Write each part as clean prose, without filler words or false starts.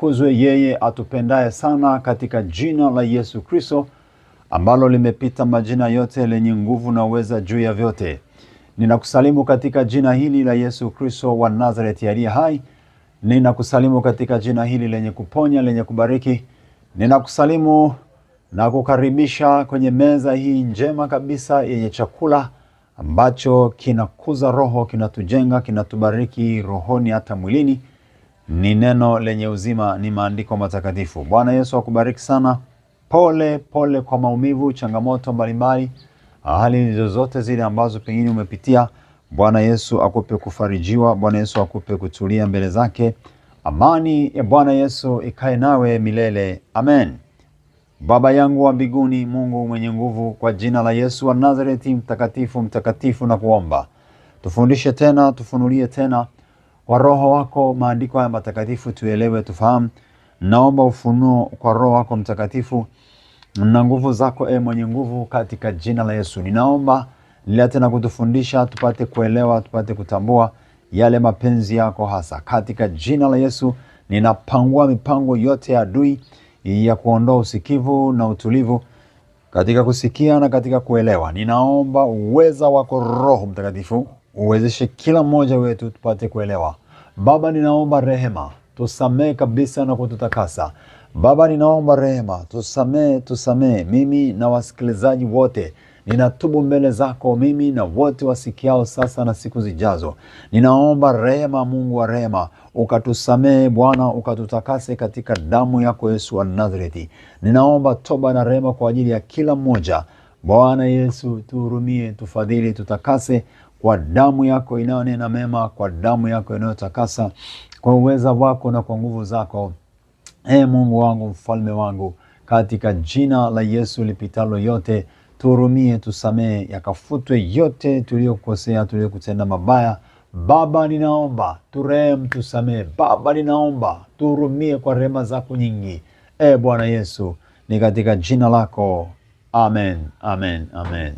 Kuzwe yeye atupendaye sana katika jina la Yesu Kristo, ambalo limepita majina yote, lenye nguvu na uweza juu ya vyote. Ninakusalimu katika jina hili la Yesu Kristo wa Nazareti aliye hai. Ninakusalimu katika jina hili lenye kuponya, lenye kubariki. Ninakusalimu na kukaribisha kwenye meza hii njema kabisa yenye chakula ambacho kinakuza roho, kinatujenga, kinatubariki rohoni hata mwilini. Ni neno lenye uzima, ni maandiko matakatifu. Bwana Yesu akubariki sana. Pole kwa maumivu, changamoto mbalimbali, hali zozote zile ambazo pengine umepitia. Bwana Yesu akupe kufarijiwa, Bwana Yesu akupe kutulia mbele zake. Amani ya Bwana Yesu ikae nawe milele. Amen. Baba yangu wa mbinguni, Mungu mwenye nguvu, kwa jina la Yesu wa Nazareti mtakatifu na kuomba, tufundishe tena, tufunulie tena kwa roho wako maandiko haya matakatifu, tuelewe, tufahamu. Naomba ufunuo kwa roho wako mtakatifu na nguvu zako, mwenye nguvu, katika jina la Yesu. Ninaomba nilete na kutufundisha, tupate kuelewa, tupate kutambua yale mapenzi yako hasa. Katika jina la Yesu ninapangua mipango yote ya adui ya kuondoa usikivu na utulivu katika kusikia na katika kuelewa. Ninaomba uweza wako Roho Mtakatifu uwezeshe kila mmoja wetu tupate kuelewa. Baba, ninaomba rehema, tusamee kabisa na kututakasa. Baba, ninaomba rehema, tusamee mimi na wasikilizaji wote. Ninatubu mbele zako, mimi na wote wasikiao sasa na siku zijazo. Ninaomba rehema, Mungu wa rehema, ukatusamee Bwana, ukatutakase katika damu yako Yesu wa Nazareti. Ninaomba toba na rehema kwa ajili ya kila mmoja. Bwana Yesu, tuhurumie, tufadhili, tutakase kwa damu yako inayonena mema, kwa damu yako inayotakasa, kwa uweza wako na kwa nguvu zako. Mungu wangu, mfalme wangu, katika jina la Yesu lipitalo yote, tuhurumie, tusamee, yakafutwe yote tuliyokosea, tuliyokutenda mabaya. Baba, ninaomba turehemu, tusamee. Baba, ninaomba tuhurumie kwa rehema zako nyingi. Bwana Yesu, ni katika jina lako. Amen, amen, amen.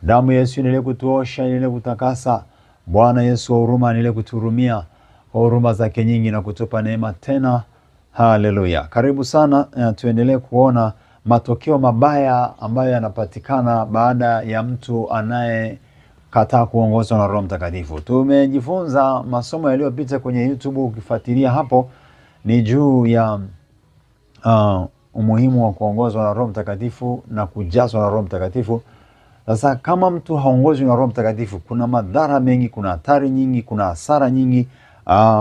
Damu Yesu niile kutuosha, niile kutakasa. Bwana Yesu wa huruma niile kuturumia kwa huruma zake nyingi na kutupa neema tena. Haleluya. Karibu sana, tuendelee kuona matokeo mabaya ambayo yanapatikana baada ya mtu anayekataa kuongozwa na Roho Mtakatifu. Tumejifunza masomo yaliyopita kwenye YouTube, ukifuatilia hapo, ni juu ya umuhimu wa kuongozwa na Roho Mtakatifu na kujazwa na Roho Mtakatifu. Sasa kama mtu haongozwi na Roho Mtakatifu, kuna madhara mengi, kuna hatari nyingi, kuna hasara nyingi,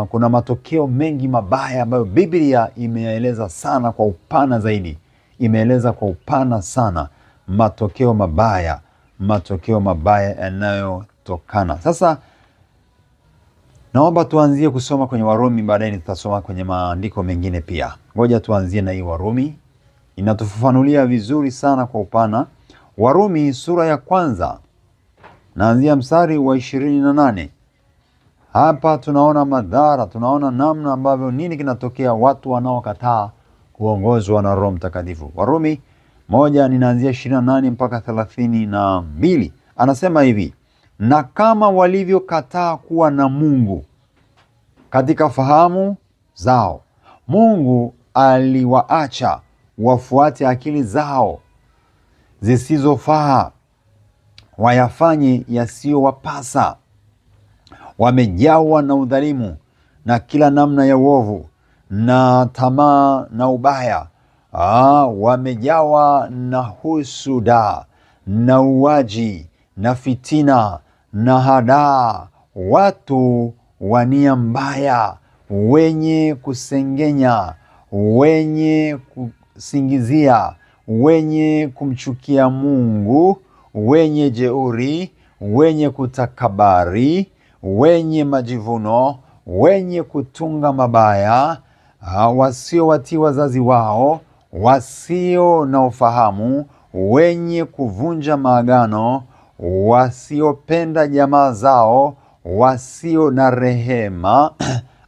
kuna matokeo mengi mabaya ambayo Biblia imeeleza sana kwa upana zaidi. Imeeleza kwa upana sana matokeo mabaya yanayotokana. Sasa naomba tuanzie kusoma kwenye Warumi, baadaye tutasoma kwenye maandiko mengine pia. Ngoja tuanzie na hii Warumi. Inatufafanulia vizuri sana kwa upana. Warumi sura ya kwanza, naanzia mstari wa 28. Hapa tunaona madhara, tunaona namna ambavyo nini kinatokea watu wanaokataa kuongozwa na Roho Mtakatifu. Warumi 1, ninaanzia 28 mpaka 32. Anasema hivi: na kama walivyokataa kuwa na Mungu katika fahamu zao, Mungu aliwaacha wafuate akili zao zisizofaa, wayafanye yasiyowapasa. Wamejawa na udhalimu na kila namna ya uovu na tamaa na ubaya. Wamejawa na husuda na uwaji na fitina na hadaa, watu wa nia mbaya, wenye kusengenya, wenye kusingizia, wenye kumchukia Mungu, wenye jeuri, wenye kutakabari, wenye majivuno, wenye kutunga mabaya, wasiowatii wazazi wao, wasio na ufahamu, wenye kuvunja maagano, wasiopenda jamaa zao, wasio na rehema,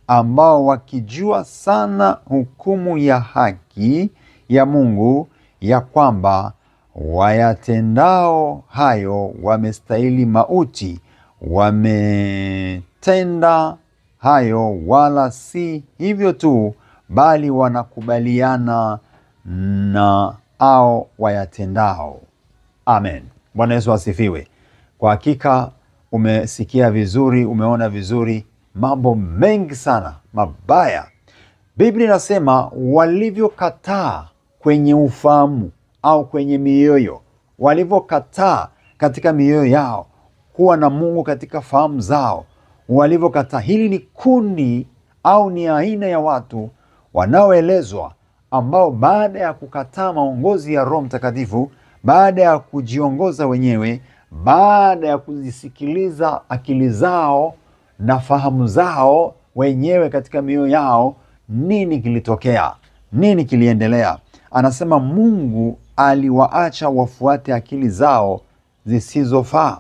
ambao wakijua sana hukumu ya haki ya Mungu, ya kwamba wayatendao hayo wamestahili mauti, wametenda hayo, wala si hivyo tu, bali wanakubaliana na hao wayatendao. Amen. Bwana Yesu asifiwe. Kwa hakika umesikia vizuri, umeona vizuri, mambo mengi sana mabaya. Biblia inasema walivyokataa kwenye ufahamu au kwenye mioyo, walivyokataa katika mioyo yao kuwa na Mungu katika fahamu zao, walivyokataa. Hili ni kundi au ni aina ya watu wanaoelezwa ambao baada ya kukataa maongozi ya Roho Mtakatifu, baada ya kujiongoza wenyewe, baada ya kuzisikiliza akili zao na fahamu zao wenyewe katika mioyo yao, nini kilitokea? Nini kiliendelea? Anasema Mungu aliwaacha wafuate akili zao zisizofaa.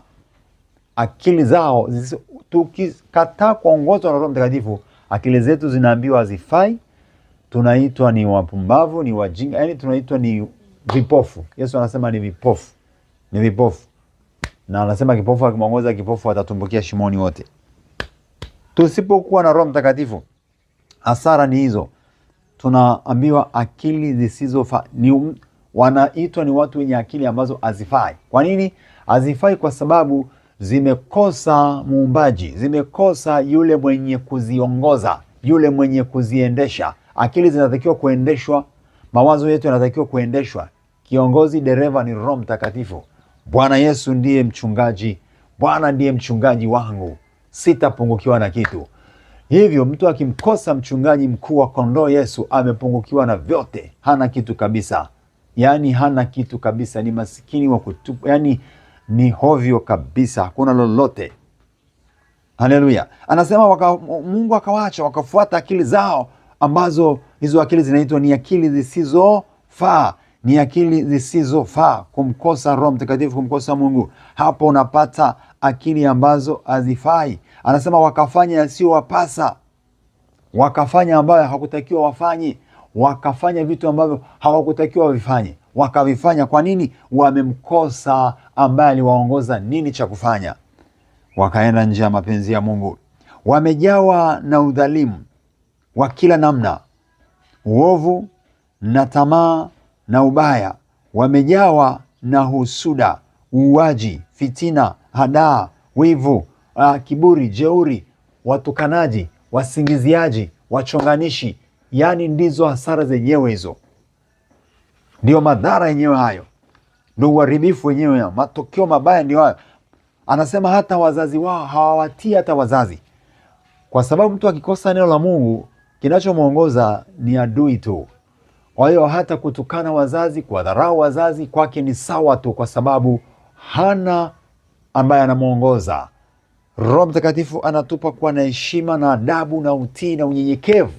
Akili zao tukikataa kuongozwa na Roho Mtakatifu, akili zetu zinaambiwa hazifai, tunaitwa ni wapumbavu, ni wajinga, yani tunaitwa ni vipofu. Yesu anasema ni vipofu. Ni vipofu. Na anasema kipofu akimwongoza kipofu atatumbukia shimoni wote. Tusipokuwa na Roho Mtakatifu, hasara ni hizo. Tunaambiwa akili zisizofaa, wanaitwa ni watu wenye akili ambazo hazifai. Kwa nini hazifai? Kwa sababu zimekosa muumbaji, zimekosa yule mwenye kuziongoza, yule mwenye kuziendesha. Akili zinatakiwa kuendeshwa, mawazo yetu yanatakiwa kuendeshwa. Kiongozi, dereva ni Roho Mtakatifu. Bwana Yesu ndiye mchungaji. Bwana ndiye mchungaji wangu, sitapungukiwa na kitu. Hivyo mtu akimkosa mchungaji mkuu wa kondoo Yesu, amepungukiwa na vyote, hana kitu kabisa. Yani hana kitu kabisa, ni masikini wa kutupu, yani ni hovyo kabisa, hakuna lolote. Haleluya. Anasema Mungu akawaacha wakafuata akili zao, ambazo hizo akili zinaitwa ni akili zisizofaa. Ni akili zisizofaa, kumkosa Roho Mtakatifu, kumkosa Mungu. Hapo unapata akili ambazo hazifai. Anasema wakafanya yasiyowapasa, wakafanya ambayo hawakutakiwa wafanye, wakafanya vitu ambavyo hawakutakiwa wavifanye, wakavifanya. Kwa nini? Wamemkosa ambaye aliwaongoza nini cha kufanya, wakaenda nje ya mapenzi ya Mungu. Wamejawa na udhalimu wa kila namna, uovu na tamaa na ubaya. Wamejawa na husuda, uuaji, fitina, hadaa, wivu, kiburi, jeuri, watukanaji, wasingiziaji, wachonganishi. Yani ndizo hasara zenyewe hizo, ndio madhara yenyewe hayo, ndio uharibifu wenyewe, matokeo mabaya ndio hayo. Anasema hata wazazi wao hawawatii hata wazazi, kwa sababu mtu akikosa neno la Mungu, kinachomwongoza ni adui tu. Kwa hiyo hata kutukana wazazi, kuwadharau wazazi, kwake ni sawa tu, kwa sababu hana ambaye anamwongoza. Roho Mtakatifu anatupa kuwa na heshima na adabu na utii na unyenyekevu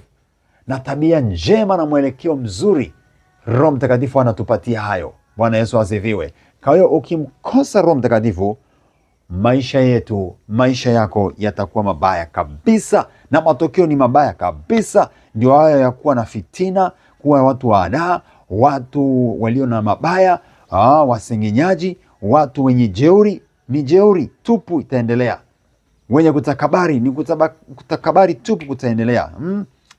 na tabia njema na mwelekeo mzuri. Roho Mtakatifu anatupatia hayo. Bwana Yesu asifiwe. Kwa hiyo ukimkosa Roho Mtakatifu, maisha yetu, maisha yako yatakuwa mabaya kabisa, na matokeo ni mabaya kabisa. Ndio hayo ya kuwa na fitina, kuwa watu wa hadaa, watu walio na mabaya, wasengenyaji, watu wenye jeuri. Ni jeuri tupu itaendelea. Wenye kutakabari ni kutakabari tupu kutaendelea.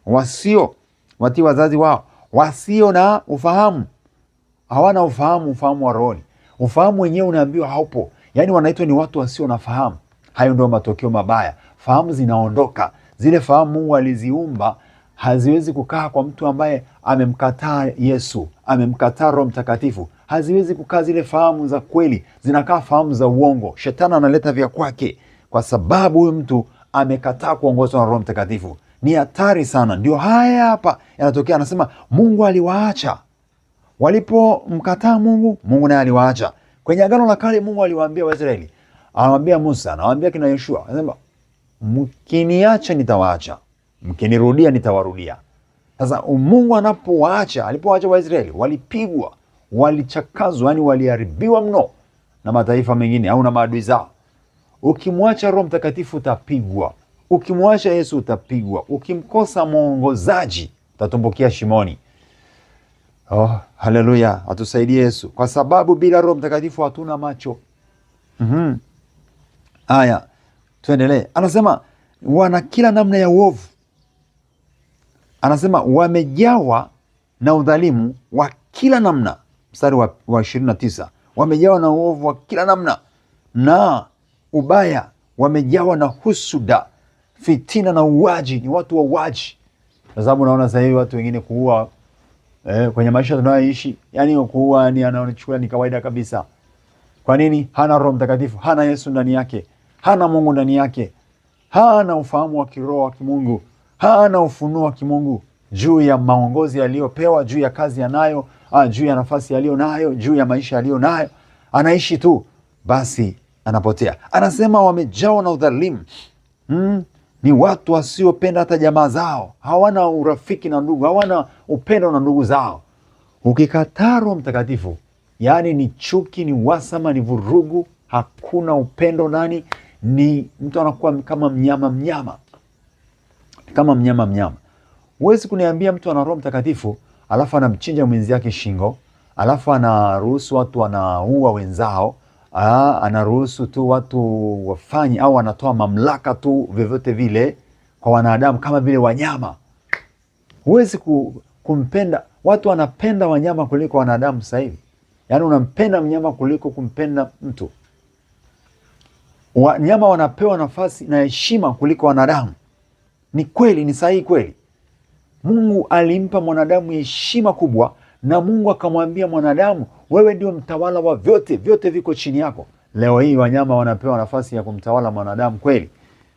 Wasio watii wazazi wao, wasio na ufahamu, hawana ufahamu wa rohoni. Ufahamu wenyewe unaambiwa haupo. Yani wanaitwa ni watu wasio na fahamu. Hayo ndio matokeo mabaya. Fahamu zinaondoka. Zile fahamu Mungu aliziumba haziwezi kukaa kwa mtu ambaye amemkataa Yesu, amemkataa Roho Mtakatifu. Haziwezi kukaa zile fahamu za kweli, zinakaa fahamu za uongo. Shetani analeta vya kwake, kwa sababu huyu mtu amekataa kuongozwa na Roho Mtakatifu. Ni hatari sana. Ndio haya hapa yanatokea. Anasema Mungu aliwaacha walipomkataa Mungu. Mungu naye aliwaacha. Kwenye Agano la Kale Mungu aliwaambia Waisraeli, anawaambia Musa, anawaambia kina Yoshua, anasema mkiniacha nitawaacha, mkinirudia nitawarudia. Sasa Mungu anapowaacha, alipowaacha Waisraeli, walipigwa, walichakazwa, yani waliharibiwa mno na mataifa mengine au na maadui zao. Ukimwacha Roho Mtakatifu utapigwa. Ukimwacha Yesu utapigwa. Ukimkosa mwongozaji utatumbukia shimoni. Haleluya, atusaidie Yesu, kwa sababu bila Roho Mtakatifu hatuna macho. Haya, tuendelee. Anasema wana kila namna ya uovu. Anasema wamejawa na udhalimu wa kila namna. Mstari wa 29, wamejawa na uovu wa kila namna na ubaya, wamejawa na husuda, fitina na uwaji. Ni watu wa uwaji, kwa sababu unaona sasa hivi watu wengine kuua kwenye maisha tunayoishi, yani kuua ni anaonechukua ni kawaida kabisa. Kwa nini? Hana Roho Mtakatifu, hana Yesu ndani yake, hana Mungu ndani yake, hana ufahamu wa kiroho wa kimungu, hana ufunuo wa kimungu juu ya maongozi aliyopewa, juu ya kazi anayo, juu ya nafasi aliyo nayo, juu ya maisha aliyo nayo. Anaishi tu basi anapotea. Anasema wamejawa na udhalimu. Ni watu wasiopenda hata jamaa zao, hawana urafiki na ndugu, hawana upendo na ndugu zao. Ukikataa Roho Mtakatifu, yaani ni chuki, ni wasama, ni vurugu, hakuna upendo ndani. Ni mtu anakuwa kama mnyama, kama mnyama. Huwezi kuniambia mtu ana Roho Mtakatifu alafu anamchinja mwenzi yake shingo, alafu anaruhusu watu wanaua wenzao, anaruhusu tu watu wafanye, au anatoa mamlaka tu vyovyote vile kwa wanadamu kama vile wanyama. Huwezi kumpenda. Watu wanapenda wanyama kuliko wanadamu sasa hivi. Yaani unampenda mnyama kuliko kumpenda mtu. Wanyama wanapewa nafasi na heshima kuliko wanadamu. Ni kweli, ni sahihi kweli. Mungu alimpa mwanadamu heshima kubwa, na Mungu akamwambia mwanadamu, wewe ndio mtawala wa vyote, vyote viko chini yako. Leo hii wanyama wanapewa nafasi ya kumtawala mwanadamu kweli.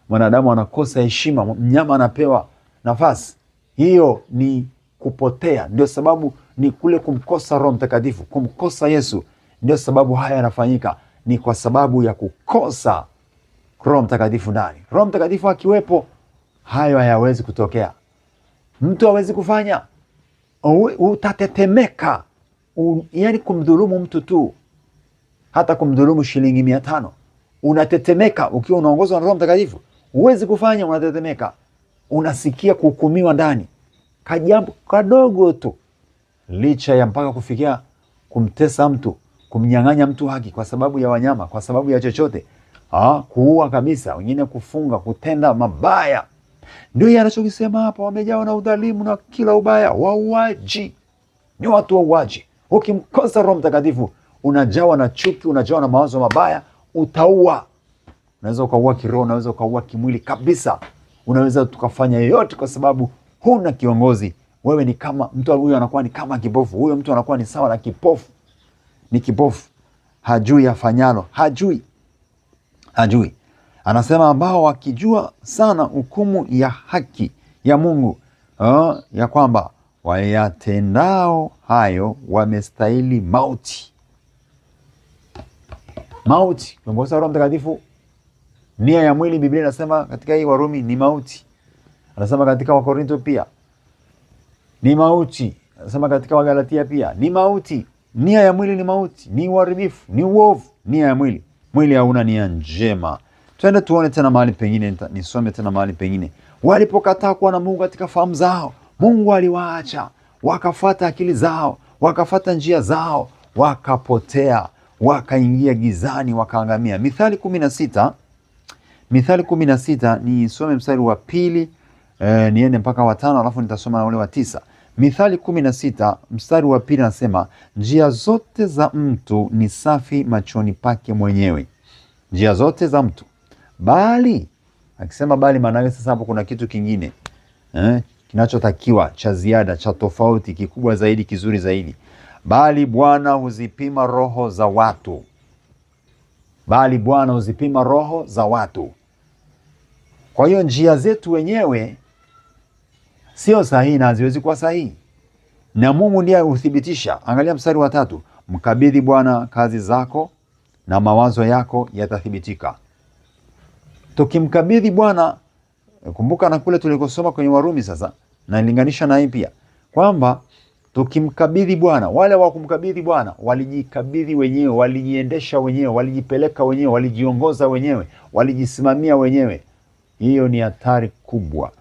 Mwanadamu anakosa heshima, mnyama anapewa nafasi. Hiyo ni kupotea. Ndio sababu ni kule kumkosa Roho Mtakatifu, kumkosa Yesu. Ndio sababu haya yanafanyika, ni kwa sababu ya kukosa Roho Mtakatifu ndani. Roho Mtakatifu akiwepo, hayo hayawezi kutokea. Mtu hawezi kufanya, utatetemeka. Yaani kumdhulumu mtu tu, hata kumdhulumu shilingi 500, unatetemeka. Ukiwa unaongozwa na Roho Mtakatifu, huwezi kufanya, unatetemeka. Unasikia kuhukumiwa ndani, kajambo kadogo tu, licha ya mpaka kufikia kumtesa mtu, kumnyang'anya mtu haki kwa sababu ya wanyama, kwa sababu ya chochote, kuua kabisa, wengine kufunga, kutenda mabaya. Ndio anachokisema hapa, wamejawa na udhalimu na kila ubaya, wauaji. Ni watu wauaji. Ukimkosa Roho Mtakatifu, unajawa na chuki, unajawa na mawazo mabaya, utaua. Unaweza ukaua kiroho, unaweza ukaua kimwili kabisa. Unaweza tukafanya yote kwa sababu huna kiongozi. Wewe ni kama mtu huyo, anakuwa ni kama kipofu. Huyo mtu anakuwa ni sawa na kipofu. Ni kipofu. Hajui afanyalo, hajui. Anasema ambao wakijua sana hukumu ya haki ya Mungu, ya kwamba wayatendao hayo wamestahili mauti. Mauti. Kumkosa Roho Mtakatifu, nia ya mwili, Biblia inasema katika hii Warumi ni mauti. Anasema katika Wakorintho pia ni mauti. Anasema katika Wagalatia pia ni mauti. Nia ya mwili ni mauti, ni uharibifu, ni uovu. Nia ya mwili. Mwili hauna nia njema. Twende tuone tena mahali pengine, nisome tena mahali pengine. Walipokataa kuwa na Mungu katika fahamu zao, Mungu aliwaacha, wakafuata akili zao, wakafuata njia zao, wakapotea, wakaingia gizani, wakaangamia. Mithali 16, nisome mstari wa 2, niende mpaka wa 5, alafu nitasoma na ule wa 9. Mithali 16 mstari wa 2 nasema, njia zote za mtu ni safi machoni pake mwenyewe. Njia zote za mtu. Bali, akisema bali, maana yake sasa hapo kuna kitu kingine kinachotakiwa cha ziada, cha tofauti, kikubwa zaidi, kizuri zaidi. Bali Bwana huzipima roho za watu. Bali Bwana huzipima roho za watu. Kwa hiyo njia zetu wenyewe sio sahihi na haziwezi kuwa sahihi, na Mungu ndiye huthibitisha. Angalia mstari wa 3, mkabidhi Bwana kazi zako na mawazo yako yatathibitika. Tukimkabidhi Bwana, kumbuka na kule tulikosoma kwenye Warumi sasa, na ilinganisha na hii pia, kwamba tukimkabidhi Bwana, wale wa kumkabidhi Bwana walijikabidhi wenyewe, walijiendesha wenyewe, walijipeleka wenyewe, walijiongoza wenyewe, walijisimamia wenyewe. Hiyo ni hatari kubwa.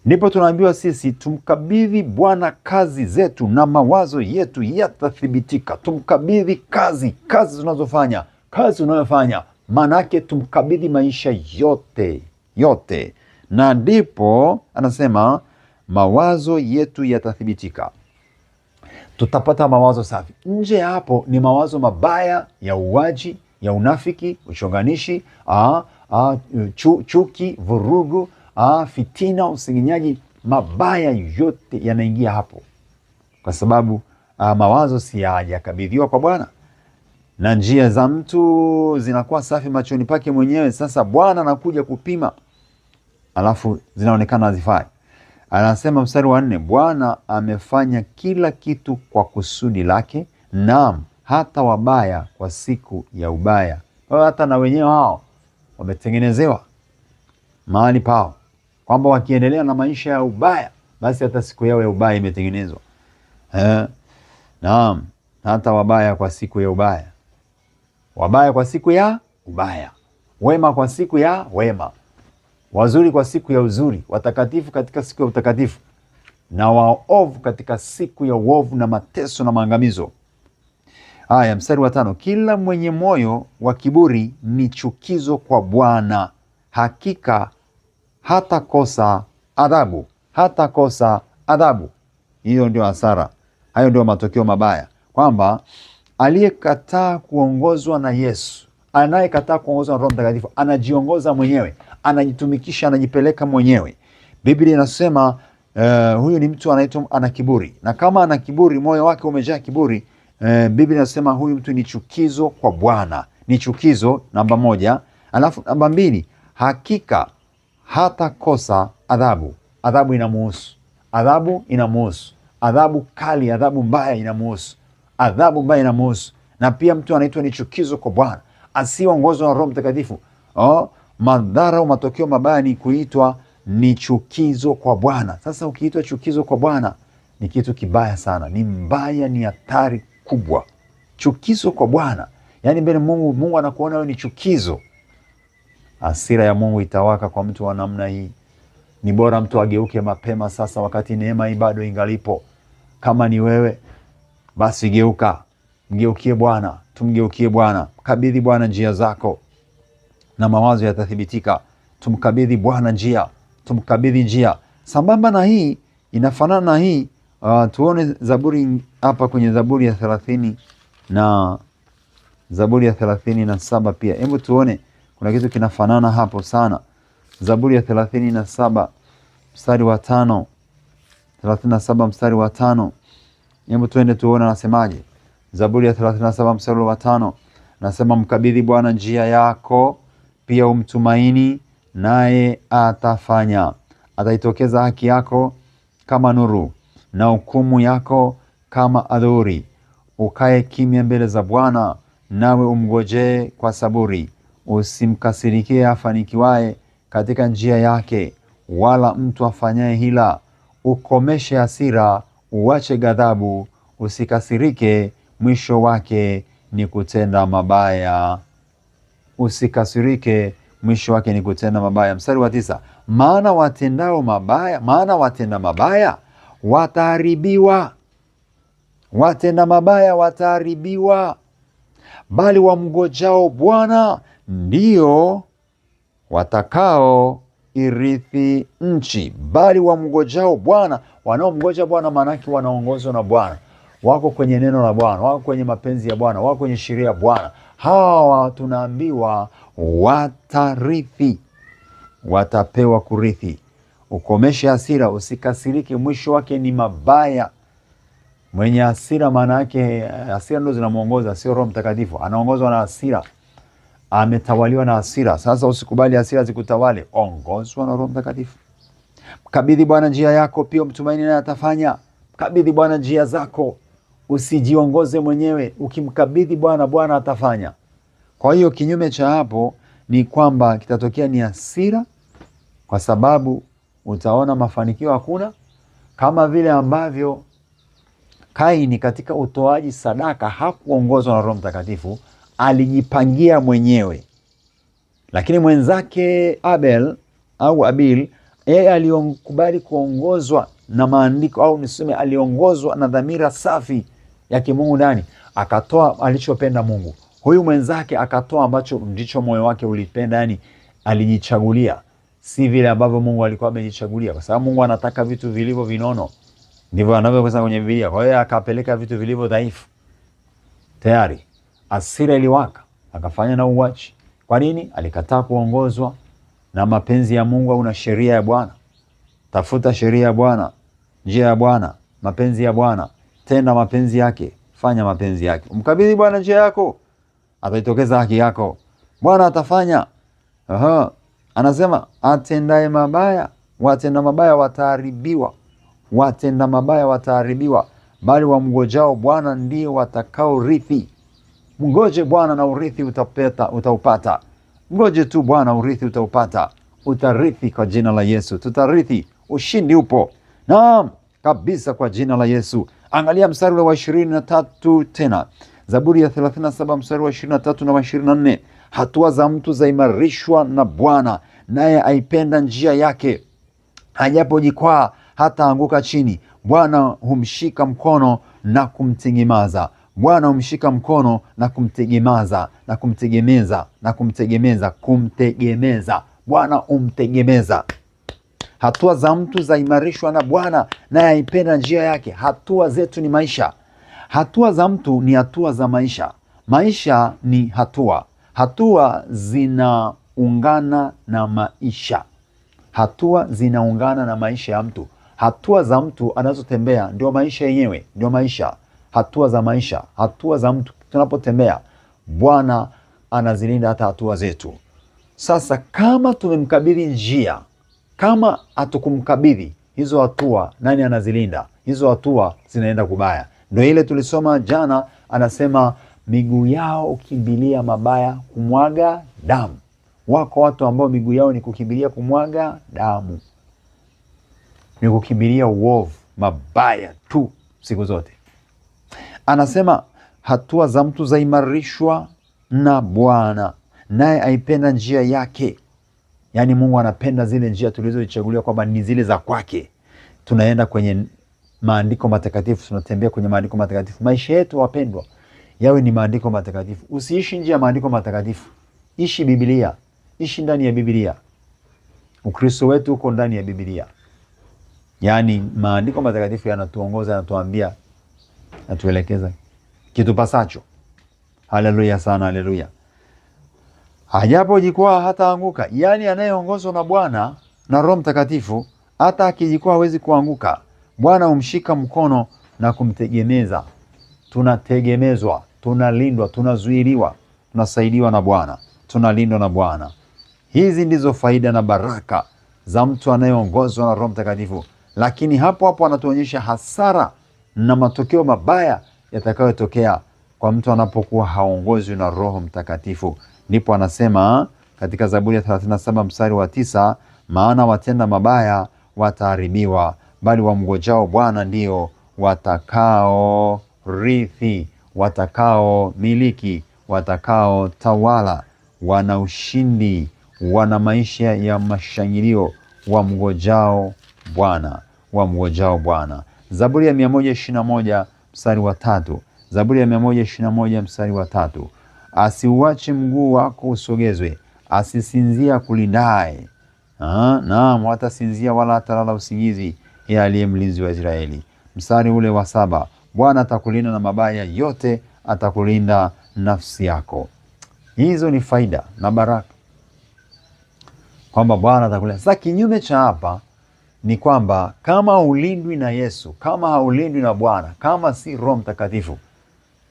Ndipo tunaambiwa sisi tumkabidhi Bwana kazi zetu na mawazo yetu yatathibitika. Tumkabidhi kazi tunazofanya, kazi unayofanya, manake tumkabidhi maisha yote. Na ndipo anasema mawazo yetu yatathibitika. Tutapata mawazo safi. Nje ya hapo ni mawazo mabaya ya uwaji, ya unafiki, uchonganishi, chuki, vurugu, fitina, usinginyaji. Mabaya yote yanaingia hapo, kwa sababu mawazo si hajakabidhiwa kwa Bwana, na njia za mtu zinakuwa safi machoni pake mwenyewe. Sasa Bwana anakuja kupima, alafu zinaonekana hazifai. Anasema mstari wa 4, Bwana amefanya kila kitu kwa kusudi lake, naam, hata wabaya kwa siku ya ubaya. Kwa hiyo hata na wenyewe hao wametengenezewa mahali pao, kwamba wakiendelea na maisha ya ubaya, basi hata siku yao ya ubaya imetengenezwa. Naam, hata wabaya kwa siku ya ubaya. Wabaya kwa siku ya ubaya, wema kwa siku ya wema, wazuri kwa siku ya uzuri, watakatifu katika siku ya utakatifu, na waovu katika siku ya uovu na mateso na maangamizo. Haya, mstari wa 5, kila mwenye moyo wa kiburi ni chukizo kwa Bwana, hakika hatakosa adhabu. Hatakosa adhabu. Hiyo ndio hasara, hayo ndio matokeo mabaya, kwamba aliyekataa kuongozwa na Yesu, anayekataa kuongozwa na Roho Mtakatifu, anajiongoza mwenyewe, anajitumikisha, anajipeleka mwenyewe. Biblia inasema huyu ni mtu anaitwa ana kiburi, na kama ana kiburi, moyo wake umejaa kiburi, Biblia inasema huyu mtu ni chukizo kwa Bwana. Ni chukizo, namba 1. Alafu namba 2, hakika hatakosa adhabu. Adhabu inamuhusu, adhabu inamuhusu, adhabu kali, adhabu mbaya inamuhusu, adhabu mbaya inamuhusu. Na pia mtu anaitwa ni chukizo kwa Bwana, asiongozwa na Roho Mtakatifu. Madhara au matokeo mabaya ni kuitwa ni chukizo kwa Bwana. Sasa ukiitwa chukizo kwa Bwana ni kitu kibaya sana, ni mbaya, ni hatari kubwa. Chukizo kwa Bwana, yaani mbele Mungu, Mungu anakuona wewe ni chukizo. Hasira ya Mungu itawaka kwa mtu wa namna hii. Ni bora mtu ageuke mapema sasa, wakati neema hii bado ingalipo. Kama ni wewe, basi geuka, mgeukie Bwana, tumgeukie Bwana. Kabidhi Bwana njia zako na mawazo yatathibitika. Tumkabidhi Bwana njia, tumkabidhi njia. Sambamba na hii, inafanana na hii, tuone Zaburi hapa kwenye Zaburi ya 30 na Zaburi ya 37 pia. Hebu tuone, kuna kitu kinafanana hapo sana. Zaburi ya 37 mstari wa 5, 37 mstari wa 5. Hebu tuende tuone anasemaje. Zaburi ya 37 mstari wa 5 nasema, mkabidhi Bwana njia yako, pia umtumaini, naye atafanya. Ataitokeza haki yako kama nuru, na hukumu yako kama adhuhuri. Ukae kimya mbele za Bwana, nawe umngojee kwa saburi. Usimkasirikie afanikiwaye katika njia yake, wala mtu afanyaye hila. Ukomeshe hasira, uache ghadhabu, usikasirike, mwisho wake ni kutenda mabaya. Usikasirike, mwisho wake ni kutenda mabaya. Mstari wa 9, maana watenda mabaya wataharibiwa. Watenda mabaya wataharibiwa, bali wamngojao Bwana ndio watakao irithi nchi. Bali wamngojao Bwana, wanaomngoja Bwana maanake wanaongozwa na Bwana, wako kwenye neno la Bwana, wako kwenye mapenzi ya Bwana, wako kwenye sheria ya Bwana. Hawa tunaambiwa watarithi, watapewa kurithi. Ukomeshe hasira, usikasirike, mwisho wake ni mabaya. Mwenye hasira, maana yake hasira ndo zinamuongoza, sio Roho Mtakatifu. Anaongozwa na hasira, ametawaliwa na hasira. Sasa usikubali hasira zikutawale, ongozwa na Roho Mtakatifu. Mkabidhi Bwana njia yako, pia mtumaini naye atafanya. Mkabidhi Bwana njia zako, usijiongoze mwenyewe. Ukimkabidhi Bwana, Bwana atafanya. Kwa hiyo kinyume cha hapo ni kwamba kitatokea ni hasira, kwa sababu utaona mafanikio hakuna, kama vile ambavyo Kaini katika utoaji sadaka hakuongozwa na Roho Mtakatifu, alijipangia mwenyewe. Lakini mwenzake Abil, yeye aliyokubali kuongozwa na maandiko, au niseme aliongozwa na dhamira safi ya kimungu ndani, akatoa alichopenda Mungu. Huyu mwenzake akatoa ambacho ndicho moyo wake ulipenda, yani alijichagulia. si vile ambavyo Mungu alikuwa amejichagulia, kwa sababu Mungu anataka vitu vilivyo vinono, ndivyo anavyosema kwenye Biblia. Kwa hiyo akapeleka vitu vilivyo dhaifu. Tayari hasira iliwaka, akafanya na uwachi. Kwa nini? Alikataa kuongozwa na mapenzi ya Mungu au na sheria ya Bwana. Tafuta sheria ya Bwana, njia ya Bwana, mapenzi ya Bwana, tenda mapenzi yake, fanya mapenzi yake. Umkabidhi Bwana njia yako, ataitokeza haki yako. Bwana atafanya. Anasema atendaye mabaya, watenda mabaya wataharibiwa. Watenda mabaya wataharibiwa, bali wamngojao Bwana ndio watakaorithi. Mngoje Bwana na urithi utaupata. Mngoje tu Bwana, urithi utaupata. Utarithi kwa jina la Yesu. Tutarithi, ushindi upo. Naam, kabisa kwa jina la Yesu. Angalia mstari wa 23 tena. Zaburi ya 37 mstari wa 23 na 24. Hatua za mtu zaimarishwa na Bwana, naye aipenda njia yake. Hajapojikwaa hata anguka chini. Bwana humshika mkono na kumtegemeza. Bwana humshika mkono na kumtegemeza, na kumtegemeza, na kumtegemeza. Bwana umtegemeza. Hatua za mtu zaimarishwa na Bwana, naye aipenda njia yake. Hatua zetu ni maisha. Hatua za mtu ni hatua za maisha. Maisha ni hatua. Hatua zinaungana na maisha. Hatua zinaungana na maisha ya mtu. Hatua za mtu anazotembea ndio maisha yenyewe, ndio maisha. Hatua za maisha, hatua za mtu tunapotembea, Bwana anazilinda hata hatua zetu. Sasa kama tumemkabidhi njia, kama hatukumkabidhi hizo hatua, nani anazilinda? Hizo hatua zinaenda kubaya. Ndio ile tulisoma jana, anasema miguu yao ukimbilia mabaya, kumwaga damu. Wako watu ambao miguu yao ni kukimbilia kumwaga damu, ni kukimbilia uovu, mabaya tu siku zote. Anasema hatua za mtu zaimarishwa na Bwana, naye aipenda njia yake. Yaani Mungu anapenda zile njia tulizochagulia kwamba ni zile za kwake. Tunaenda kwenye maandiko matakatifu, tunatembea kwenye maandiko matakatifu. Maisha yetu wapendwa, yawe ni maandiko matakatifu. Usiishi nje ya maandiko matakatifu. Ishi Biblia. Ishi ndani ya Biblia. Ukristo wetu uko ndani ya Biblia. Yaani maandiko matakatifu yanatuongoza, yanatuambia, yanatuelekeza kitu pasacho. Haleluya sana, haleluya. Hajapojikwaa hata anguka. Yaani anayeongozwa na Bwana na Roho Mtakatifu, hata akijikwaa hawezi kuanguka. Bwana humshika mkono na kumtegemeza. Tunategemezwa, tunalindwa, tunazuiliwa, tunasaidiwa na Bwana, tunalindwa na Bwana. Hizi ndizo faida na baraka za mtu anayeongozwa na Roho Mtakatifu. Lakini hapo hapo anatuonyesha hasara na matokeo mabaya yatakayotokea kwa mtu anapokuwa haongozwi na Roho Mtakatifu. Ndipo anasema katika Zaburi ya 37 mstari wa 9, maana watenda mabaya wataharibiwa, bali wamngojao Bwana ndio watakao rithi, watakao miliki, watakao tawala. Wana ushindi, wana maisha ya mashangilio, wamngojao Bwana, wamngojao Bwana. Zaburi ya 121 mstari wa 3. Zaburi ya 121 mstari wa 3. Asiuache mguu wako usogezwe, asisinzia kulindaye. Naam, hatasinzia wala hatalala usingizi, yeye aliye mlinzi wa Israeli. Mstari ule wa 7. Bwana atakulinda na mabaya yote, atakulinda nafsi yako. Hizo ni faida na baraka, kwamba Bwana atakulinda. Sasa kinyume cha hapa ni kwamba kama haulindwi na Yesu, kama haulindwi na Bwana, kama si Roho Mtakatifu,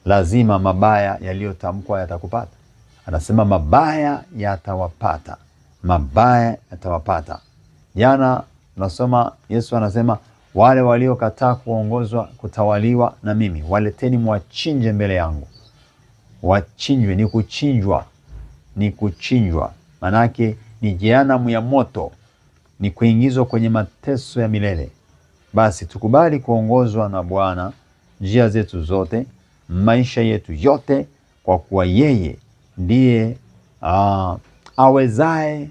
lazima mabaya yaliyotamkwa yatakupata. Anasema mabaya yatawapata, mabaya yatawapata. Jana tunasoma Yesu anasema wale waliokataa kuongozwa, kutawaliwa na mimi, waleteni mwachinje mbele yangu. Wachinjwe ni kuchinjwa, ni kuchinjwa. Manake ni jehanamu ya moto, ni kuingizwa kwenye mateso ya milele. Basi tukubali kuongozwa na Bwana njia zetu zote, maisha yetu yote, kwa kuwa yeye ndiye awezaye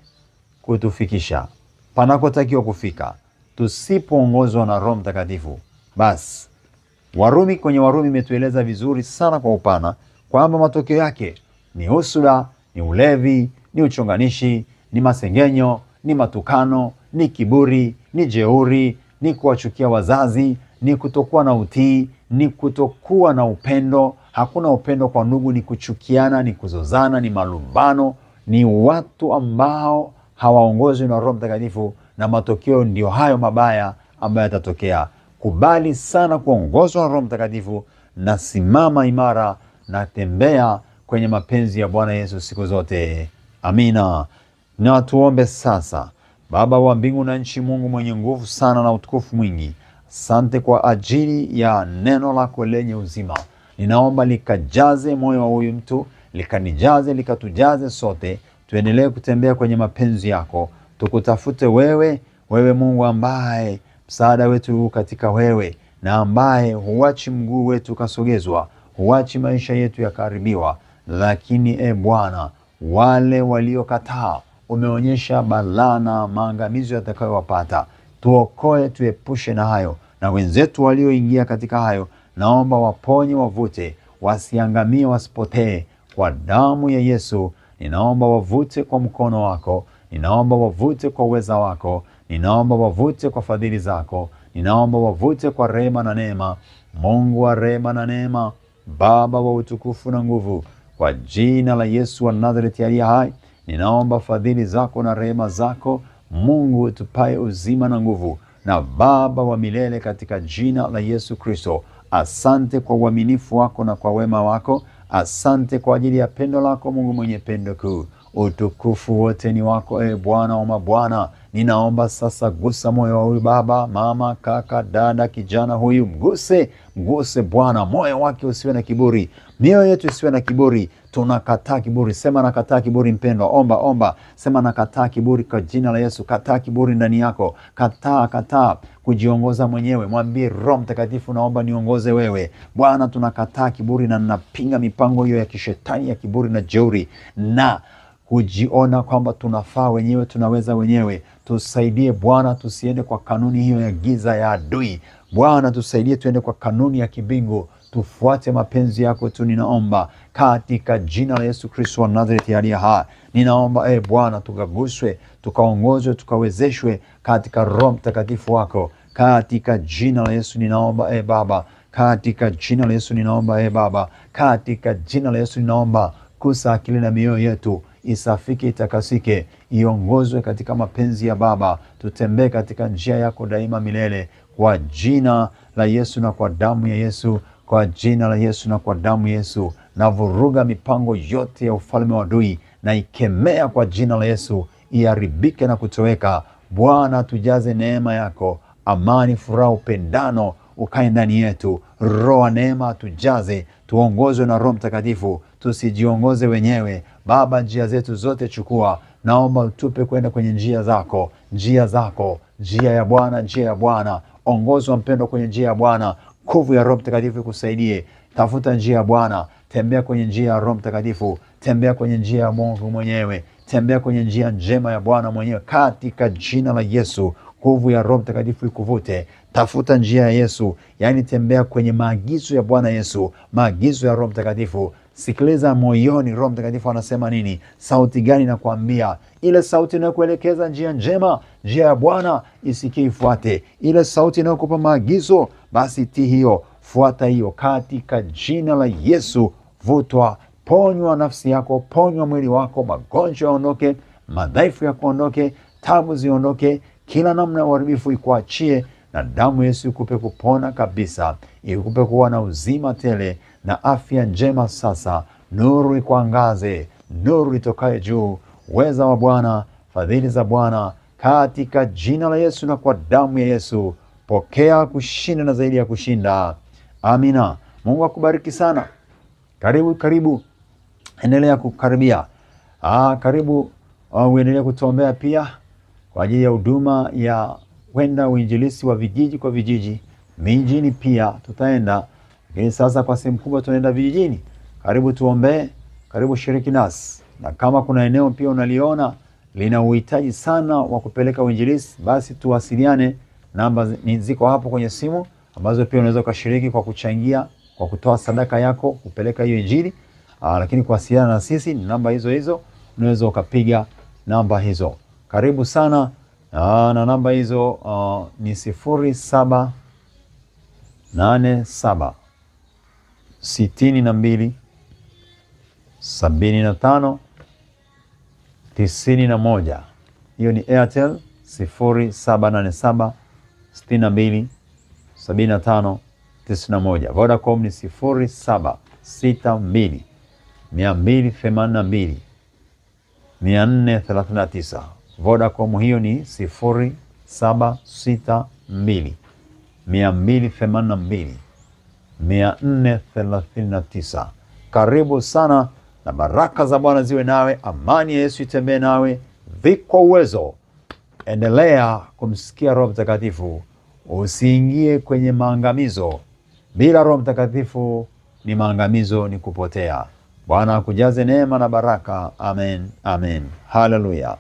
kutufikisha panakotakiwa kufika. Tusipoongozwa na Roho Mtakatifu, basi kwenye Warumi imetueleza vizuri sana kwa upana kwamba matokeo yake ni husuda, ni ulevi, ni uchonganishi, ni masengenyo, ni matukano, ni kiburi, ni jeuri, ni kuwachukia wazazi, ni kutokuwa na utii, ni kutokuwa na upendo. Hakuna upendo kwa ndugu, ni kuchukiana, ni kuzozana, ni malumbano, ni watu ambao hawaongozwi na Roho Mtakatifu, na matokeo ndio hayo mabaya ambayo yatatokea. Kubali sana kuongozwa na Roho Mtakatifu, na simama imara na tembea kwenye mapenzi ya Bwana Yesu siku zote. Amina. Na tuombe sasa. Baba wa mbingu na nchi, Mungu mwenye nguvu sana na utukufu mwingi, asante kwa ajili ya neno lako lenye uzima. Ninaomba likajaze moyo wa huyu mtu, likanijaze, likatujaze sote, tuendelee kutembea kwenye mapenzi yako. Tukutafute wewe, wewe Mungu ambaye msaada wetu katika wewe, na ambaye huachi mguu wetu kasogezwa, huachi maisha yetu yakaribiwa. Lakini Bwana, wale waliokataa, umeonyesha balaa na maangamizo yatakayowapata. Tuokoe, tuepushe na hayo, na wenzetu walioingia katika hayo, naomba waponye, wavute, wasiangamie, wasipotee. Kwa damu ya Yesu ninaomba wavute kwa mkono wako, ninaomba wavute kwa uweza wako, ninaomba wavute kwa fadhili zako, ninaomba wavute kwa rehema na neema. Mungu wa rehema na neema, Baba wa utukufu na nguvu, kwa jina la Yesu wa Nazareti aliye hai, ninaomba fadhili zako na rehema zako, Mungu utupae uzima na nguvu, na Baba wa milele, katika jina la Yesu Kristo. Asante kwa uaminifu wako na kwa wema wako. Asante kwa ajili ya pendo lako, Mungu mwenye pendo kuu. Utukufu wote ni wako, Bwana wa mabwana. Ninaomba sasa, gusa moyo wa huyu baba, mama, kaka, dada, kijana huyu. Mguse Bwana, moyo wake usiwe na kiburi, mioyo yetu isiwe na kiburi. Tunakataa kiburi. Sema nakataa kiburi, mpendwa. Omba. Sema nakataa kiburi kwa jina la Yesu. Kataa kiburi ndani yako. Kataa kujiongoza mwenyewe. Mwambie Roho Mtakatifu, naomba niongoze wewe. Bwana, tunakataa kiburi na ninapinga mipango hiyo ya kishetani ya kiburi na jeuri na kujiona kwamba tunafaa wenyewe, tunaweza wenyewe. Tusaidie Bwana, tusiende kwa kanuni hiyo ya giza ya adui. Bwana, tusaidie tuende kwa kanuni ya kibingu, tufuate mapenzi yako tu. Ninaomba katika jina la Yesu Kristo wa Nazareti aliye hai. Ninaomba Bwana, tukaguswe, tukaongozwe, tukawezeshwe katika Roho Mtakatifu wako, katika jina la Yesu. Ninaomba Baba, katika jina la Yesu. Ninaomba Baba, katika jina la Yesu. Ninaomba kusa akili na mioyo yetu, isafike, itakasike, iongozwe katika mapenzi ya Baba. Tutembee katika njia yako daima milele, kwa jina la Yesu na kwa damu ya Yesu, kwa jina la Yesu na kwa damu ya Yesu. Na vuruga mipango yote ya ufalme wa adui, na ikemea kwa jina la Yesu, iharibike na kutoweka. Bwana, tujaze neema yako, amani, furaha, upendano ukae ndani yetu. Roho wa neema tujaze, tuongozwe na Roho Mtakatifu, tusijiongoze wenyewe. Baba, njia zetu zote chukua. Naomba utupe kwenda kwenye njia zako, njia ya Bwana. Ongozwa mpendo kwenye njia ya Bwana. Nguvu ya Roho Mtakatifu kusaidie. Tafuta njia ya Bwana, tembea kwenye njia ya Roho Mtakatifu, tembea kwenye njia ya Mungu mwenyewe, tembea kwenye njia njema ya Bwana mwenyewe, katika jina la Yesu. Nguvu ya Roho Mtakatifu ikuvute. Tafuta njia ya Yesu, yani tembea kwenye maagizo ya Bwana Yesu, maagizo ya Roho Mtakatifu. Sikiliza moyoni, Roho Mtakatifu anasema nini, sauti gani nakwambia. Ile sauti inayokuelekeza njia njema, njia ya Bwana, isikie, ifuate. Ile sauti inayokupa maagizo, basi tii hiyo, fuata hiyo, katika jina la Yesu. Vutwa, ponywa nafsi yako, ponywa mwili wako, magonjwa yaondoke, madhaifu yakuondoke, tabu ziondoke, kila namna ya uharibifu ikuachie, na damu Yesu ikupe kupona kabisa, ikupe kuwa na uzima tele na afya njema. Sasa nuru ikuangaze, nuru itokaye juu, uweza wa Bwana, fadhili za Bwana, katika jina la Yesu na kwa damu ya Yesu. Pokea kushinda na zaidi ya kushinda. Amina. Mungu akubariki sana. Karibu. Endelea kukaribia. Karibu uendelee kutuombea pia kwa ajili ya huduma ya kwenda uinjilisti wa vijiji kwa vijiji. Mijini pia tutaenda, lakini sasa kwa sehemu kubwa tunaenda vijijini. Karibu tuombee, karibu shiriki nasi. Na kama kuna eneo pia unaliona lina uhitaji sana wa kupeleka uinjilisti, basi tuwasiliane. Namba ziko hapo kwenye simu, ambazo pia unaweza ukashiriki kwa kuchangia, kwa kutoa sadaka yako kupeleka hiyo injili. Lakini kuwasiliana na sisi ni namba hizo, unaweza ukapiga namba hizo. Karibu sana. Na namba hizo ni 0787 62 75 91. Hiyo ni Airtel 0787 62 75 91. Vodacom ni 0762 282 439. Vodacom hiyo ni 0762 282 439. Karibu sana na baraka za Bwana ziwe nawe, amani ya Yesu itembee nawe, viko uwezo. Endelea kumsikia Roho Mtakatifu, usiingie kwenye maangamizo. Bila Roho Mtakatifu ni maangamizo, ni kupotea. Bwana akujaze neema na baraka. Amen, amen. Haleluya.